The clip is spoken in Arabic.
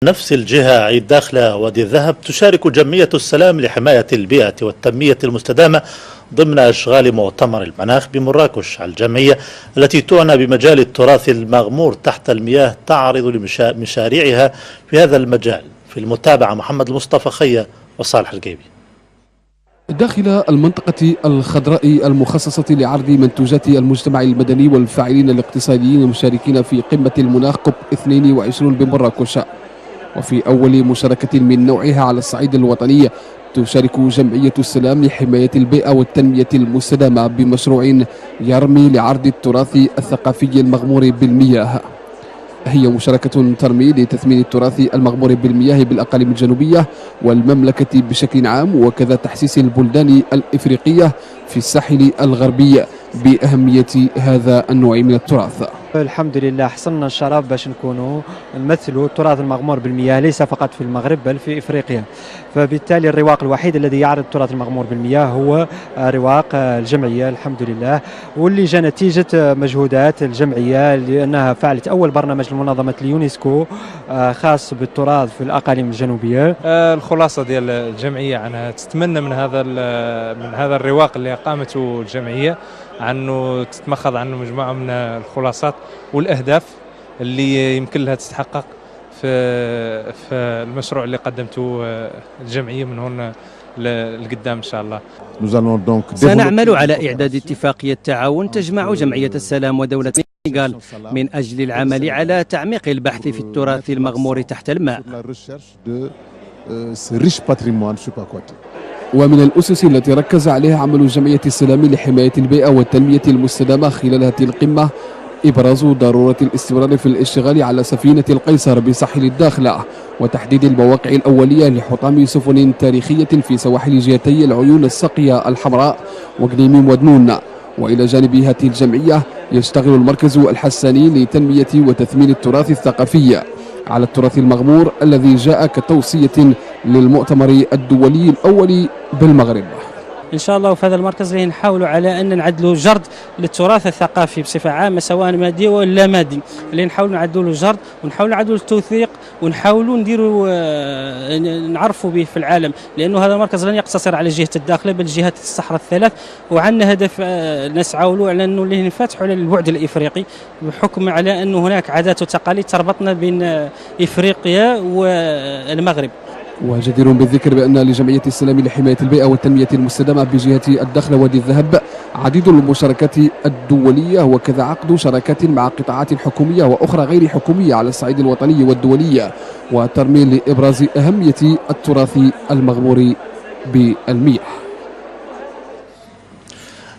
نفس الجهة عيد داخلة وادي الذهب تشارك جمعية السلام لحماية البيئة والتنمية المستدامة ضمن أشغال مؤتمر المناخ بمراكش. الجمعية التي تعنى بمجال التراث المغمور تحت المياه تعرض لمشاريعها في هذا المجال. في المتابعة محمد المصطفى خيا وصالح القيبي. داخل المنطقة الخضراء المخصصة لعرض منتوجات المجتمع المدني والفاعلين الاقتصاديين المشاركين في قمة المناخ كوب 22 بمراكش، وفي أول مشاركة من نوعها على الصعيد الوطني تشارك جمعية السلام لحماية البيئة والتنمية المستدامة بمشروع يرمي لعرض التراث الثقافي المغمور بالمياه. هي مشاركة ترمي لتثمين التراث المغمور بالمياه بالأقاليم الجنوبية والمملكة بشكل عام، وكذا تحسيس البلدان الإفريقية في الساحل الغربي بأهمية هذا النوع من التراث. الحمد لله حصلنا الشرف باش نكونوا نمثلوا التراث المغمور بالمياه ليس فقط في المغرب بل في إفريقيا، فبالتالي الرواق الوحيد الذي يعرض التراث المغمور بالمياه هو رواق الجمعية الحمد لله، واللي جاء نتيجة مجهودات الجمعية لأنها فعلت أول برنامج لمنظمة اليونسكو خاص بالتراث في الأقاليم الجنوبية. الخلاصة ديال الجمعية عنها تتمنى من هذا الرواق اللي قامته الجمعية عنه تتمخض عنه مجموعة من الخلاصات والأهداف اللي يمكن لها تتحقق في المشروع اللي قدمته الجمعية من هنا لقدام إن شاء الله. سنعمل على إعداد اتفاقية تعاون تجمع جمعية السلام ودولة السنغال من أجل العمل على تعميق البحث في التراث المغمور تحت الماء. ومن الأسس التي ركز عليها عمل جمعية السلام لحماية البيئة والتنمية المستدامة خلال هذه القمة إبراز ضرورة الاستمرار في الاشتغال على سفينة القيصر بساحل الداخلة وتحديد المواقع الأولية لحطام سفن تاريخية في سواحل جهتي العيون السقية الحمراء وقليم ودنون. وإلى جانب هذه الجمعية يشتغل المركز الحساني لتنمية وتثمين التراث الثقافي على التراث المغمور الذي جاء كتوصية للمؤتمر الدولي الأول بالمغرب. إن شاء الله في هذا المركز اللي نحاولوا على أن نعدلوا جرد للتراث الثقافي بصفة عامة سواء مادي ولا مادي، اللي نحاولوا نعدلوا جرد ونحاولوا نعدلوا التوثيق ونحاولوا نديروا نعرفوا به في العالم، لأنه هذا المركز لن يقتصر على جهة الداخلة بل جهات الصحراء الثلاث، وعندنا هدف نسعى له على أنه اللي نفتحوا على البعد الإفريقي بحكم على أنه هناك عادات وتقاليد تربطنا بين إفريقيا والمغرب. وجدير بالذكر بأن لجمعية السلام لحماية البيئة والتنمية المستدامة بجهة الداخلة وادي الذهب عديد المشاركات الدولية، وكذا عقد شراكات مع قطاعات حكومية وأخرى غير حكومية على الصعيد الوطني والدولي، وترمي لإبراز أهمية التراث المغمور بالمياه.